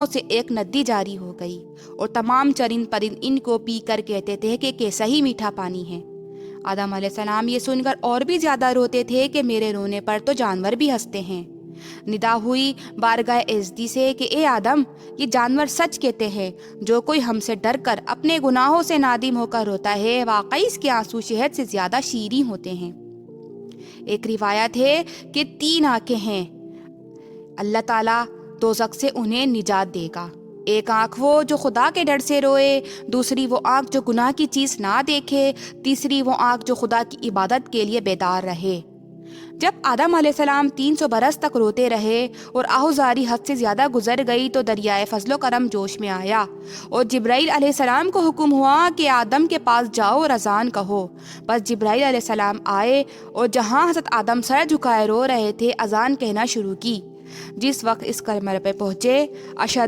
سے ایک ندی جاری ہو گئی اور تمام چرند پرند ان کو پی کر کہتے تھے کہ کیسا ہی میٹھا پانی ہے۔ آدم علیہ السلام یہ سن کر اور بھی زیادہ روتے تھے کہ میرے رونے پر تو جانور بھی ہنستے ہیں۔ ندا ہوئی بارگاہ عزتی سے کہ اے آدم، یہ جانور سچ کہتے ہیں، جو کوئی ہم سے ڈر کر اپنے گناہوں سے نادم ہو کر روتا ہے، واقعی اس کے آنسو شہد سے زیادہ شیریں ہوتے ہیں۔ ایک روایت ہے کہ 3 آنکھیں ہیں، اللہ تعالیٰ دوزخ سے انہیں نجات دے گا۔ ایک آنکھ وہ جو خدا کے ڈر سے روئے، دوسری وہ آنکھ جو گناہ کی چیز نہ دیکھے، تیسری وہ آنکھ جو خدا کی عبادت کے لیے بیدار رہے۔ جب آدم علیہ السلام 300 برس تک روتے رہے اور آہوزاری حد سے زیادہ گزر گئی تو دریائے فضل و کرم جوش میں آیا اور جبرائیل علیہ السلام کو حکم ہوا کہ آدم کے پاس جاؤ اور اذان کہو۔ بس جبرائیل علیہ السلام آئے اور جہاں حضرت آدم سر جھکائے رو رہے تھے اذان کہنا شروع کی۔ جس وقت اس کلمہ پہ پہنچے، اشہد